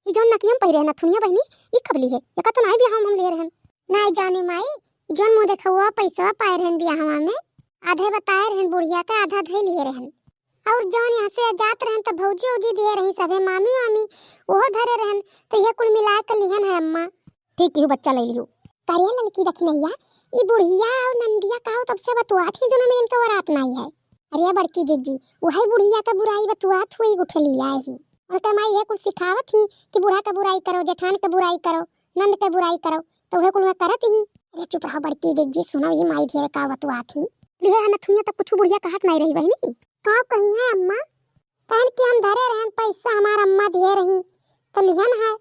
ई zone नकियम पहिरे न थुनिया बहनी ई कबली है एका तो नाई बियाह हम ले रहन नाई जाने माई जोन मुंह देखवा पैसा पाए रहन बियाहवा में आधे बताए रहन बुढ़िया का आधा धई लिए रहन और जोन यहाँ से जात रहन त भौजी उजी दिए रही सबे मामी मामी ओहो धरे रहन तो यह कुल मिला के लिहन है अम्मा ठीक है बच्चा ले लियो करिया लड़की देखी नैया ई बुढ़िया और नंदिया काहो तब से बतुआत ही दोनों में इनका वरात नहीं है अरे बड़की जीजी वही बुढ़िया का बुराई बतुआत हुई उठलिया ही और कमाई है कुछ सिखावत ही कि बूढ़ा का बुराई करो जेठान का बुराई करो नंद का बुराई करो तो वह कुल में करत ही अरे चुप रहो बड़की जीजी सुनो ये माई धेर का बतुआत ही लिहे नथुनिया तक कुछ बुढ़िया कहत नहीं रही बहनी का कही है अम्मा कहन कि हम धरे रहन पैसा हमार अम्मा दे रही तो लिहन है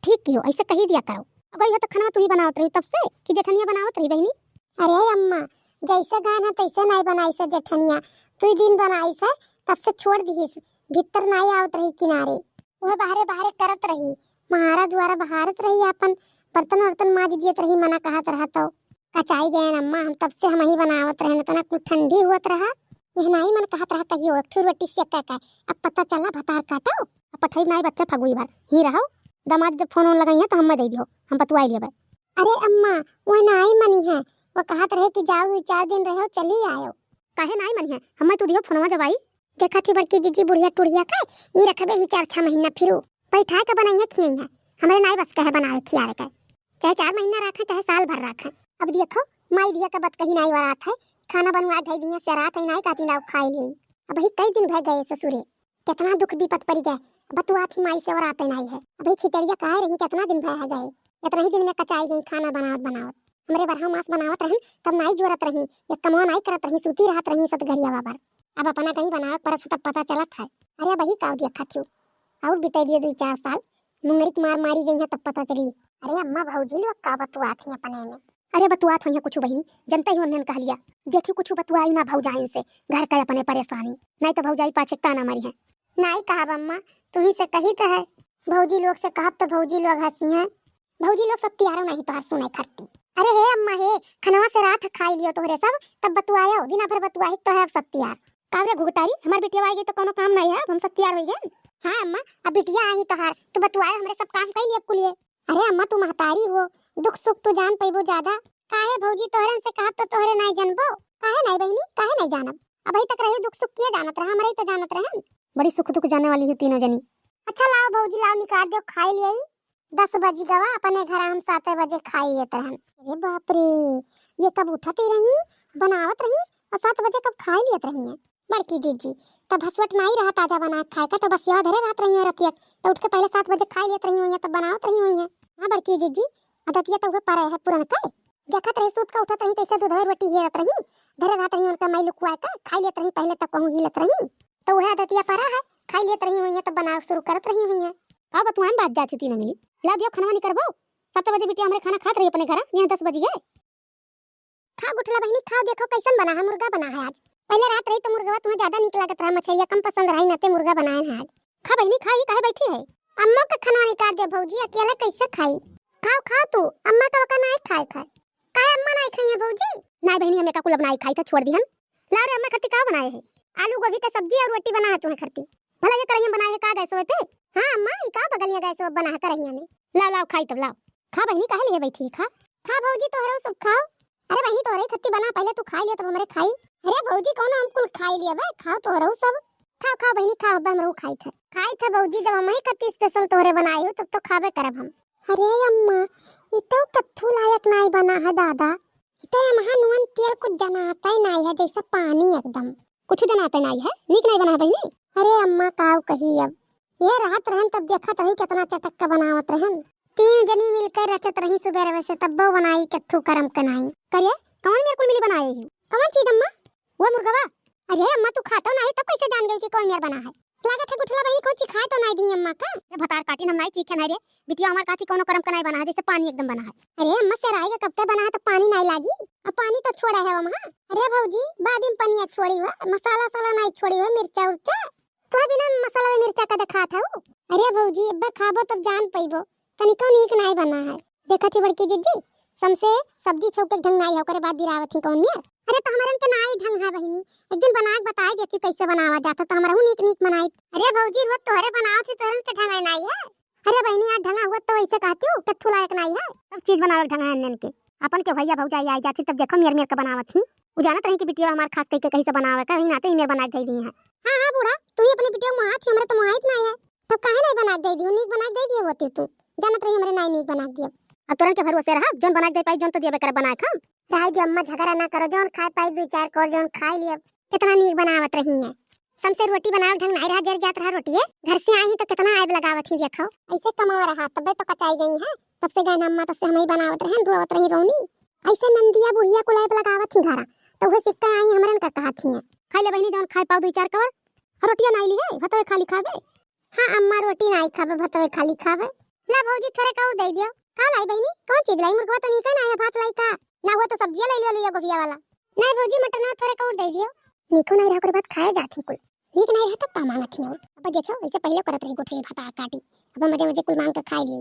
ठीक क्यों ऐसे कही दिया करो अगर यह तो खाना तू ही बनावत रही तब से कि जेठनिया बनावत रही बहनी अरे अम्मा जैसे गान है तैसे नहीं बनाई से जेठनिया तू दिन बनाई से तब से छोड़ दी भीतर नहीं आवत रही किनारे वह बाहरे बाहरे करत रही महारा द्वारा बहारत रही अपन बर्तन वर्तन माज दियत रही मना कहत रहा तो कचाई गए अम्मा हम तब से हम ही बनावत रहे तना कुछ ठंडी हुआ रहा यह नहीं मन कहत रहा कहियो एक ठुर रोटी से का अब पता चला भतार काटो अब पठई नहीं बच्चा फगुई भर ही रहो दामाद जब फोन लगाई है तो हम दे दियो हम बतवाई लेबे अरे अम्मा वो नहीं मनी है वो कहत रहे कि जाओ 4 दिन रहो चली आयो काहे नहीं मनी है हम तो दियो फोनवा जब आई देखा थी बड़की जीजी बुढ़िया टुड़िया का ये रखबे ही 4-6 महीना फिरो बैठा के बनाई है खियाई है हमारे नहीं बस कहे बनावे खियावे का चाहे 4 महीना रखे चाहे साल भर रखे अब देखो माई दिया का बत कहीं नहीं वरात है खाना बनवा ढाई दिया से रात है नहीं कहती ना खाई ली अब ही कई दिन भय गए ससुरे कितना दुख विपत पड़ गए बतुआ थी माई से वरात नहीं है अभी खिचड़िया कहे रही कितना दिन भय गए इतना ही दिन में कचाई गई खाना बनावत बनावत हमरे बरहा मास बनावत रहन तब नहीं जोरत रही ये कमवा नहीं करत रही सूती रहत रही सब घरिया बाबर अब अपना कहीं बनावत पर तब पता चलत है अरे वही काव दिया खचू और बिताई दिए 2-4 साल मुंगरी मार मारी गई है तब पता चली अरे अम्मा भौजी लोग का बतुआ थी अपने में अरे बतुआत हो कुछ बहनी जनता ही उन्होंने कह लिया देखियो कुछ बतुआई ना भौजाइन से घर का अपने परेशानी नहीं तो भौजाई पाछे ताना मारी है नहीं कहा अम्मा तू ही से कही तो है भौजी लोग से कहा तो भौजी लोग हंसी हैं भौजी लोग सब तियारो नहीं तो हंसू नहीं खटती अरे हे अम्मा हे खनवा से रात खाई लियो तोहरे सब तब बतुआयो दिन भर बतुआही तो है अब सब तियार कावरे घुगटारी हमार बिटिया आएगी तो कोनो काम नहीं है हम सब तियार हो गए हां अम्मा अब बिटिया आई तो हार तो बतुआए हमरे सब काम कर लिए कुलिए अरे अम्मा तू महतारी हो दुख सुख तो जान पैबो ज्यादा काहे भौजी तोहरन से कहा तो तोहरे नहीं जानबो काहे नहीं बहनी काहे नहीं जानब अभी तक रही दुख सुख किए जानत रहा हमरे तो जानत रहन बड़ी सुख दुख जाने वाली है तीनों जनी अच्छा लाओ भौजी लाओ निकाल दो खाई लिये 10 बजे गवा अपने घर हम 7 बजे खाई लेते रहन अरे बाप रे ये कब उठती रही बनावत रही और 7 बजे कब खाई लेत रही है बड़की जीजी तब हसवट नहीं रहा ताजा बना खाए का तो बस याद धरे रात रही है रतिया तो उठ के पहले 7 बजे खाई लेत रही हुई है तब बनावत रही हुई है हां बड़की जीजी अदतिया तो हुए पारे है पुरन का देखत रही सूत का उठत रही तैसे दूध रोटी हेरत रही धरे रात रही उनका मैं लुकवा का खाई लेत रही पहले तक कहूं हिलत रही तो वह अदतिया पारा है खाई लेत रही हुई है तब बनाव शुरू करत रही हुई है का बतुआन बात जाती थी ना मिली ला दियो खाना नहीं करबो 7 बजे बिटिया हमरे खाना खात रही अपने घर यहाँ 10 बजे गए खा गुठला बहनी खाओ देखो कैसन बना है मुर्गा बना है आज पहले रात रही तो मुर्गा तुम्हें ज्यादा निक लागत रहा मछलियां कम पसंद रही नते मुर्गा बनाए हैं आज खा बहनी खाई काहे बैठी है अम्मा का खाना नहीं काट दे भौजी अकेला कैसे खाई खाओ खाओ तू अम्मा का वका नहीं खाए खाए काहे अम्मा नहीं खाई है भौजी नहीं बहनी हमें का कुल बनाई खाई था छोड़ दी हम ला रे अम्मा खट्टी का बनाए है आलू गोभी का सब्जी और रोटी बना है तुम्हें खट्टी भला ये करहिया बनाए है का गैस पे हां अम्मा ई का बगलिया गैस बना है करहिया में लाओ लाओ खाई तब लाओ खा बहनी काहे लिए बैठी है खा खा भौजी तोहरो सब खाओ अरे बहनी तोहरे खट्टी बना पहले तू खाई लियो तब हमरे खाई अरे भौजी कौन हम कुल खाई लिया बे खाओ तोहरो सब खाओ खाओ बहनी खाओ अब हमरो खाई था भौजी जब हम ही खट्टी स्पेशल तोहरे बनाई हो तब तो खाबे करब हम अरे अम्मा ई तो कत्थू लायक नहीं बना है दादा इते महा नुन तेल कुछ जनाता ही नहीं है जैसे पानी एकदम कुछ जनाता नहीं है नीक नहीं बना बहनी अरे अम्मा काव कही अब ये रात रहन तब देखत रही कितना चटक का बनावत रहन 3 जनी मिलकर रचत रही सुबह वैसे तब बनाई कत्थू करम कनाई करिए कौन मेरे को मिली बनाई है कौन चीज अम्मा वो मुर्गावा अरे अम्मा तू खाता नहीं तब कैसे जान गई कि कौन मेरे बना है लागत है गुठला बहनी को चिखाए तो नहीं दी अम्मा का ये भतार काटी हम नहीं चीखे नहीं रे बिटिया हमार काठी कोनो करम कनाई बना है जैसे पानी एकदम बना है अरे अम्मा से राई कब तक बना है तो पानी नहीं लागी अब पानी तो छोड़ा है वहां अरे भौजी बादिम पनिया छोड़ी हुआ मसाला साला नहीं छोड़ी हुआ मिर्चा उर्चा तो बिना मसाला में मिर्चा का दिखा था अरे भौजी अब खाबो तब जान पैबो तनिको नीक नहीं बना है देखा थी बड़की जीजी समसे सब्जी छौके ढंग नहीं है ओकरे बाद गिरावत थी कौन में अरे तो हमरन के नाई ढंग है बहिनी एक दिन बना के बताए देती कैसे बनावा जाता तो हमरा नीक नीक बनाई अरे भौजी रोज तोहरे बनाओ थी तोहरन के ढंग नहीं है अरे बहनी आज ढंगा हुआ तो ऐसे कहती हूँ टट्ठू लायक नहीं है, सब चीज बनावे ढंगा है के। अपन के भैया भौजाई आई जाती तब देखो मेर का बनावत थी, वो जानत रही कि बिटिया हमार खास कह के कहीं से बनावे का, वही नाते ही मेर बना दे दी है। हां हां बूढ़ा, तू ही अपनी बिटिया मुहात थी, हमरा तो मुहात नहीं है, तब काहे नहीं बना दे दी, नीक बना दे दी होती तू, जानत रही हमरे नहीं नीक बना दिया। अब तुरंत के भरोसे रहा जोन बना दे पाई जोन तो देबे कर बनाए खा। राय जो अम्मा झगड़ा ना करो, जोन खाए पाई दो चार कर जोन खाई लिया, कितना नीक बनावत रही है। समसे रोटी बनाव ढंग नहीं रहा, जर जात रहा रोटी है, घर से आई तो कितना आग लगावत ही देखो, ऐसे कमावा रहा तबे तो कचाई गई है, तब से गए अम्मा, तब से हम ही बनावत रहे, दुआवत रही रोनी, ऐसे नंदिया बुढ़िया को लाइब लगावत ही घरा, तो वो सिक्का आई हमरन का कहत ही है। खाई ले बहनी जोन खाए पाओ दो चार कवर, रोटियां नहीं ली है, भतवे खाली खावे। हां अम्मा रोटी नहीं खावे, भतवे खाली खावे। ला भौजी थोड़े काऊ दे दियो, का लाई बहनी, कौन चीज लाई, मुर्गा तो निका नहीं है, भात लाई का ना हुआ तो सब्जी ले लियो गोभिया वाला। नहीं भौजी मटन थोड़े काऊ दे दियो, निको नहीं रहा कर बात खाए जाती कुल, नीक नहीं रहा तब मांगत थी। अब देखो ऐसे पहले करत रही गोठे भाता काटी, अब मजे मजे कुल मांग के खाई ली।